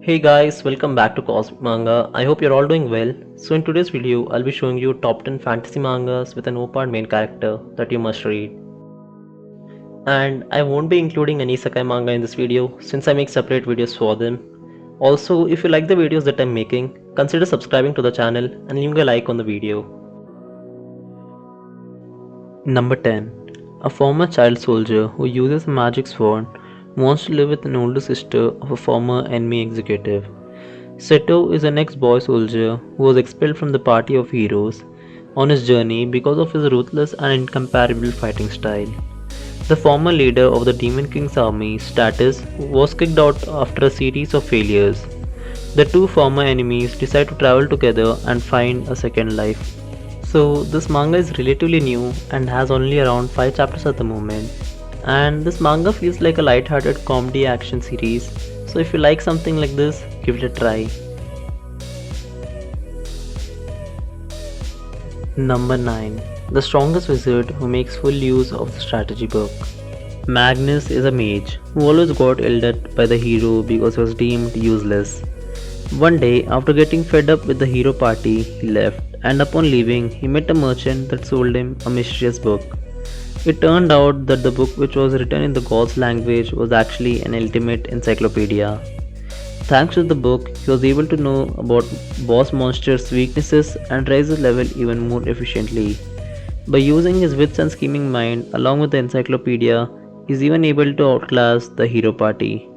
Hey guys, welcome back to Cosmic Manga. I hope you're all doing well. So in today's video, I'll be showing you top 10 fantasy mangas with an OPAD main character that you must read. And I won't be including any isekai manga in this video since I make separate videos for them. Also, if you like the videos that I'm making, consider subscribing to the channel and leaving a like on the video. Number 10. A former child soldier who uses a magic sword wants to live with an older sister of a former enemy executive. Seto is an ex-boy soldier who was expelled from the party of heroes on his journey because of his ruthless and incomparable fighting style. The former leader of the Demon King's army, Status, was kicked out after a series of failures. The two former enemies decide to travel together and find a second life. So this manga is relatively new and has only around 5 chapters at the moment. And this manga feels like a light-hearted comedy action series. So if you like something like this, give it a try. Number 9. The strongest wizard who makes full use of the strategy book. Magnus is a mage who always got yelled at by the hero because he was deemed useless. One day, after getting fed up with the hero party, he left, and upon leaving, he met a merchant that sold him a mysterious book. It turned out that the book, which was written in the god's language, was actually an ultimate encyclopedia. Thanks to the book, he was able to know about boss monsters' weaknesses and raise his level even more efficiently. By using his wits and scheming mind along with the encyclopedia, he is even able to outclass the hero party.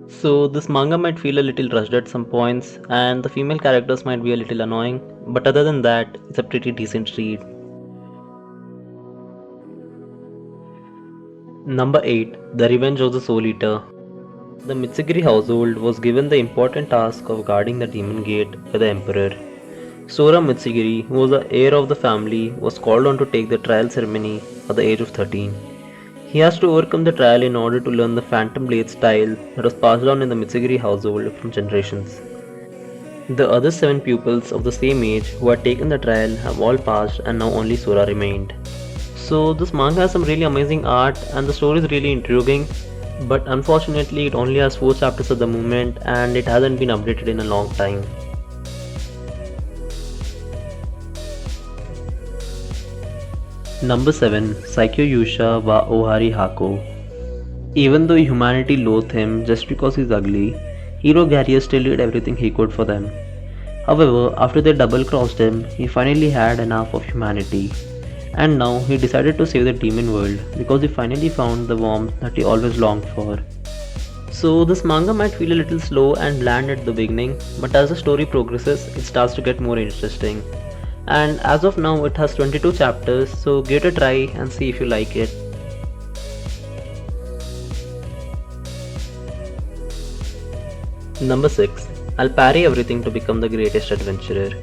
So this manga might feel a little rushed at some points and the female characters might be a little annoying, but other than that, it's a pretty decent read. Number 8. The Revenge of the Soul Eater. The Mitsugiri household was given the important task of guarding the demon gate by the emperor. Sora Mitsugiri, who was the heir of the family, was called on to take the trial ceremony at the age of 13. He has to overcome the trial in order to learn the Phantom Blade style that was passed down in the Mitsugiri household from generations. The other 7 pupils of the same age who had taken the trial have all passed and now only Sora remained. So this manga has some really amazing art and the story is really intriguing, but unfortunately it only has 4 chapters at the moment and it hasn't been updated in a long time. Number 7. Psycho-Yusha wa Ohari Hako. Even though humanity loathed him just because he's ugly, Hero Garrius still did everything he could for them. However, after they double-crossed him, he finally had enough of humanity. And now he decided to save the demon world because he finally found the warmth that he always longed for. So this manga might feel a little slow and bland at the beginning, but as the story progresses, it starts to get more interesting. And as of now it has 22 chapters, so give it a try and see if you like it. Number 6. I'll parry everything to become the greatest adventurer.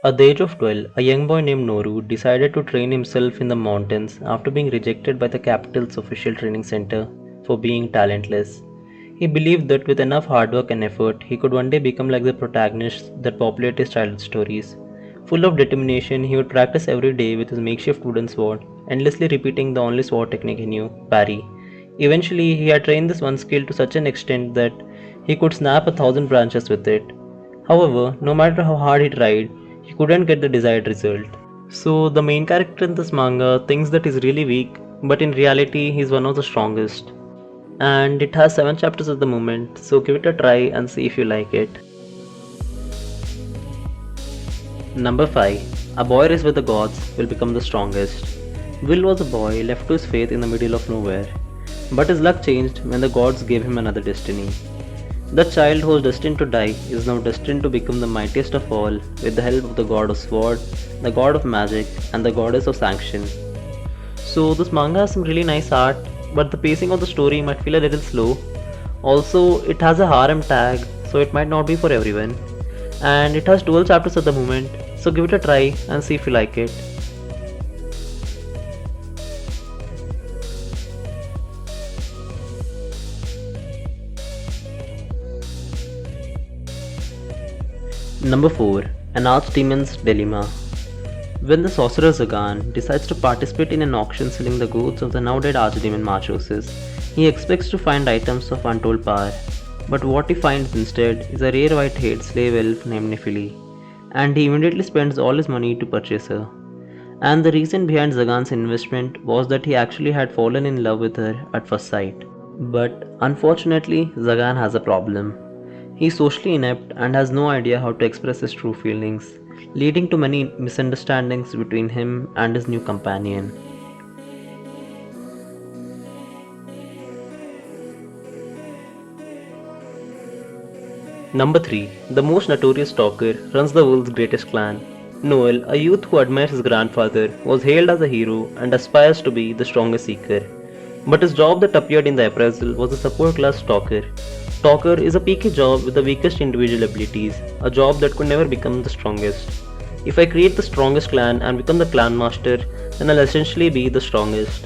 At the age of 12, a young boy named Noru decided to train himself in the mountains after being rejected by the capital's official training center for being talentless. He believed that with enough hard work and effort, he could one day become like the protagonists that populate his childhood stories. Full of determination, he would practice every day with his makeshift wooden sword, endlessly repeating the only sword technique he knew, parry. Eventually, he had trained this one skill to such an extent that he could snap 1,000 branches with it. However, no matter how hard he tried, he couldn't get the desired result. So, the main character in this manga thinks that he's really weak, but in reality, he's one of the strongest. And it has 7 chapters at the moment, so give it a try and see if you like it. Number 5. A boy raised with the gods will become the strongest. Will was a boy left to his fate in the middle of nowhere. But his luck changed when the gods gave him another destiny. The child who was destined to die is now destined to become the mightiest of all with the help of the god of sword, the god of magic, and the goddess of sanction. So this manga has some really nice art, but the pacing of the story might feel a little slow. Also, it has a harem tag, so it might not be for everyone. And it has 12 chapters at the moment, so give it a try and see if you like it. Number 4. An Archdemon's Dilemma. When the sorcerer Zagan decides to participate in an auction selling the goods of the now dead Archdemon Marchosis, he expects to find items of untold power. But what he finds instead is a rare white-haired slave elf named Nephili, and he immediately spends all his money to purchase her. And the reason behind Zagan's investment was that he actually had fallen in love with her at first sight. But unfortunately, Zagan has a problem. He is socially inept and has no idea how to express his true feelings, leading to many misunderstandings between him and his new companion. Number 3. The most notorious stalker runs the world's greatest clan. Noel, a youth who admires his grandfather, was hailed as a hero and aspires to be the strongest seeker. But his job that appeared in the appraisal was a support class stalker. Stalker is a peaky job with the weakest individual abilities, a job that could never become the strongest. If I create the strongest clan and become the clan master, then I'll essentially be the strongest.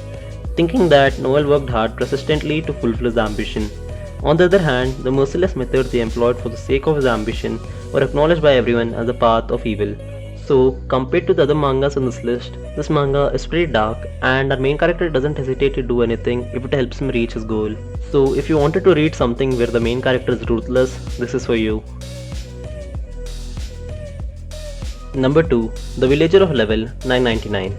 Thinking that, Noel worked hard persistently to fulfill his ambition. On the other hand, the merciless methods he employed for the sake of his ambition were acknowledged by everyone as the path of evil. So, compared to the other mangas on this list, this manga is pretty dark and our main character doesn't hesitate to do anything if it helps him reach his goal. So, if you wanted to read something where the main character is ruthless, this is for you. Number 2. The Villager of Level 999.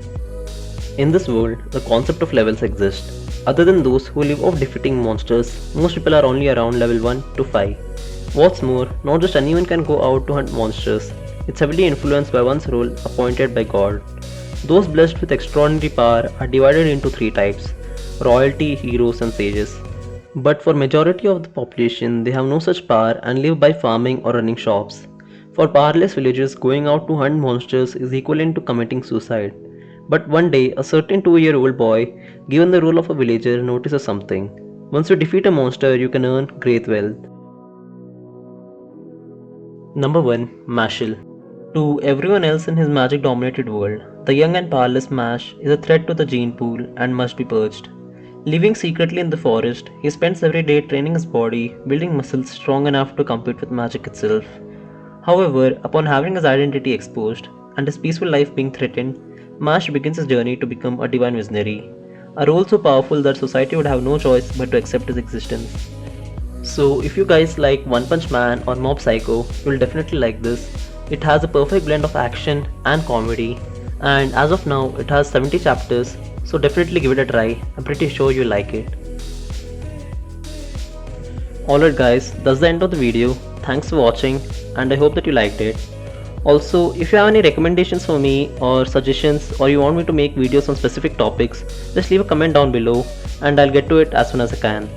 In this world, the concept of levels exists. Other than those who live off defeating monsters, most people are only around level 1 to 5. What's more, not just anyone can go out to hunt monsters. It's heavily influenced by one's role appointed by God. Those blessed with extraordinary power are divided into 3 types: royalty, heroes and sages. But for majority of the population, they have no such power and live by farming or running shops. For powerless villagers, going out to hunt monsters is equivalent to committing suicide. But one day, a certain 2-year-old boy, given the role of a villager, notices something. Once you defeat a monster, you can earn great wealth. Number 1. Mashle. To everyone else in his magic-dominated world, the young and powerless Mash is a threat to the gene pool and must be purged. Living secretly in the forest, he spends every day training his body, building muscles strong enough to compete with magic itself. However, upon having his identity exposed and his peaceful life being threatened, Mash begins his journey to become a divine visionary, a role so powerful that society would have no choice but to accept his existence. So if you guys like One Punch Man or Mob Psycho, you'll definitely like this. It has a perfect blend of action and comedy, and as of now it has 70 chapters, so definitely give it a try. I'm pretty sure you'll like it. Alright guys, that's the end of the video. Thanks for watching and I hope that you liked it. Also, if you have any recommendations for me or suggestions, or you want me to make videos on specific topics, just leave a comment down below and I'll get to it as soon as I can.